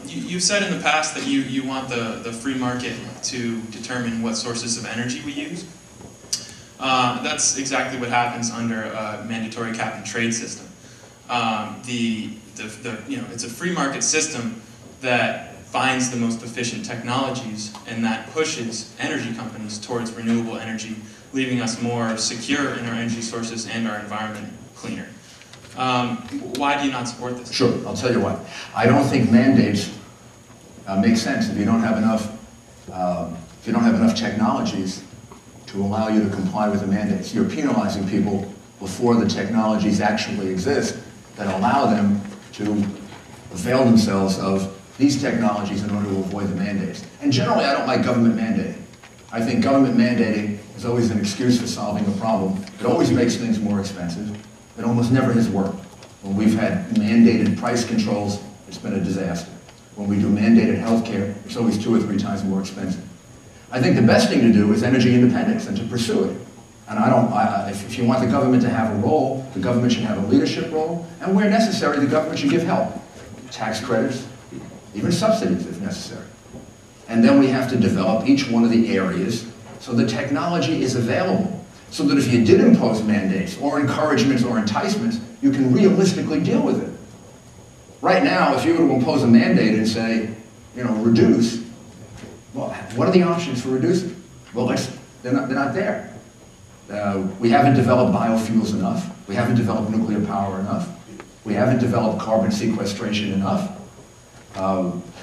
You've said in the past that you want the free market to determine what sources of energy we use. That's exactly what happens under a mandatory cap and trade system. It's a free market system that finds the most efficient technologies and that pushes energy companies towards renewable energy, leaving us more secure in our energy sources and our environment cleaner. Why do you not support this? Sure, I'll tell you why. I don't think mandates make sense if you don't have enough technologies to allow you to comply with the mandates. You're penalizing people before the technologies actually exist that allow them to avail themselves of these technologies in order to avoid the mandates. And generally, I don't like government mandating. I think government mandating is always an excuse for solving a problem. It always makes things more expensive. It almost never has worked. When we've had mandated price controls, it's been a disaster. When we do mandated health care, it's always 2 or 3 times more expensive. I think the best thing to do is energy independence and to pursue it. And if you want the government to have a role, the government should have a leadership role, and where necessary, the government should give help. Tax credits, even subsidies if necessary. And then we have to develop each one of the areas so the technology is available, so that if you did impose mandates or encouragements or enticements, you can realistically deal with it. Right now, if you were to impose a mandate and say, reduce, well, what are the options for reducing? Well, they're not there. We haven't developed biofuels enough. We haven't developed nuclear power enough. We haven't developed carbon sequestration enough.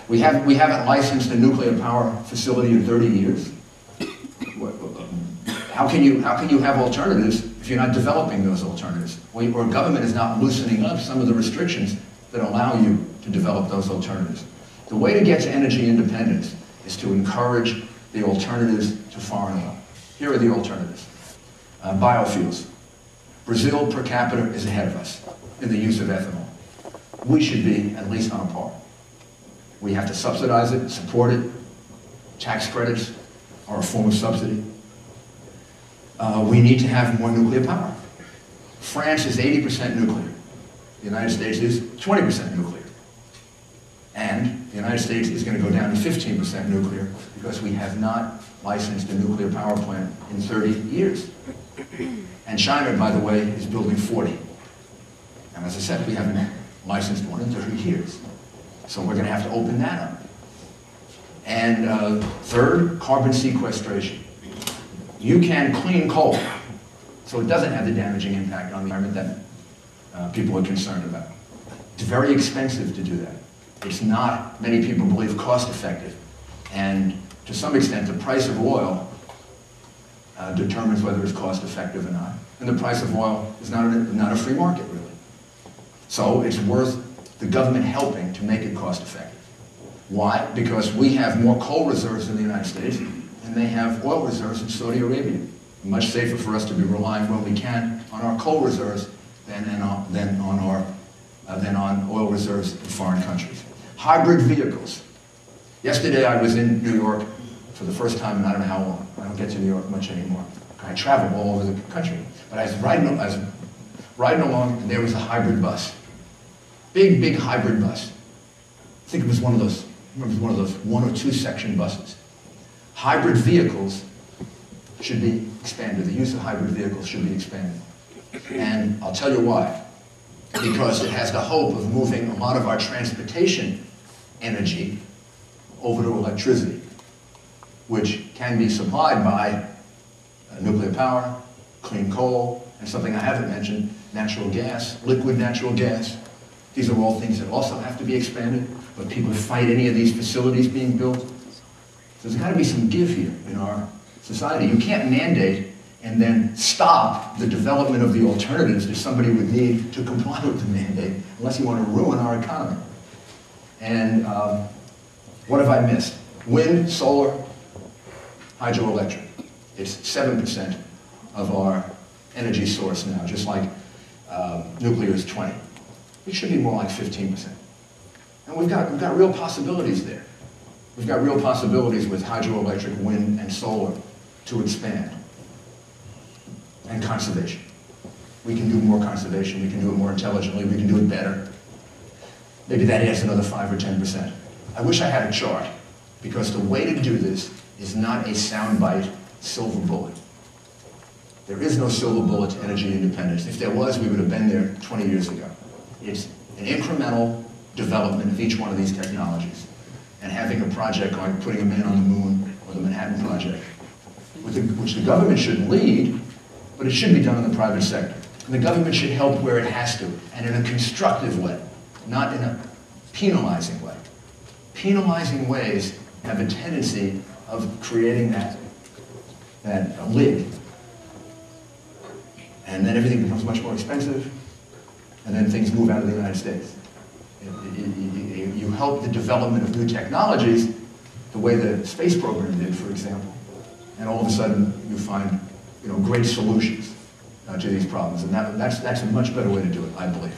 We haven't licensed a nuclear power facility in 30 years. How can you have alternatives if you're not developing those alternatives? Or government is not loosening up some of the restrictions that allow you to develop those alternatives. The way to get to energy independence is to encourage the alternatives to foreign oil. Here are the alternatives. Biofuels. Brazil per capita is ahead of us in the use of ethanol. We should be at least on a par. We have to subsidize it, support it. Tax credits are a form of subsidy. We need to have more nuclear power. France is 80% nuclear. The United States is 20% nuclear. And the United States is going to go down to 15% nuclear because we have not licensed a nuclear power plant in 30 years. And China, by the way, is building 40. And as I said, we haven't licensed one in 30 years. So we're going to have to open that up. And third, carbon sequestration. You can clean coal, so it doesn't have the damaging impact on the environment that people are concerned about. It's very expensive to do that. It's not, many people believe, cost effective. And to some extent, the price of oil determines whether it's cost effective or not. And the price of oil is not a free market, really. So it's worth the government helping to make it cost effective. Why? Because we have more coal reserves in the United States and they have oil reserves in Saudi Arabia. Much safer for us to be relying when we can on our coal reserves than on oil reserves in foreign countries. Hybrid vehicles. Yesterday I was in New York for the first time in I don't know how long. I don't get to New York much anymore. I travel all over the country. But I was riding along and there was a hybrid bus. Big hybrid bus. I think it was one of those 1 or 2 section buses. Hybrid vehicles should be expanded. The use of hybrid vehicles should be expanded. And I'll tell you why. Because it has the hope of moving a lot of our transportation energy over to electricity, which can be supplied by nuclear power, clean coal, and something I haven't mentioned, natural gas, liquid natural gas. These are all things that also have to be expanded, but people fight any of these facilities being built. So there's got to be some give here in our society. You can't mandate and then stop the development of the alternatives that somebody would need to comply with the mandate, unless you want to ruin our economy. And what have I missed? Wind, solar, hydroelectric. It's 7% of our energy source now, just like nuclear is 20. It should be more like 15%. And we've got real possibilities there. We've got real possibilities with hydroelectric, wind, and solar to expand. And conservation. We can do more conservation. We can do it more intelligently. We can do it better. maybe that adds another 5 or 10%. I wish I had a chart, because the way to do this is not a soundbite silver bullet. There is no silver bullet to energy independence. If there was, we would have been there 20 years ago. It's an incremental development of each one of these technologies, and having a project like putting a man on the moon or the Manhattan Project, which the government should lead, but it should be done in the private sector. And the government should help where it has to, and in a constructive way, not in a penalizing way. Penalizing ways have a tendency of creating that lid. And then everything becomes much more expensive, and then things move out of the United States. You help the development of new technologies, the way the space program did, for example, and all of a sudden you find great solutions to these problems. And that's a much better way to do it, I believe.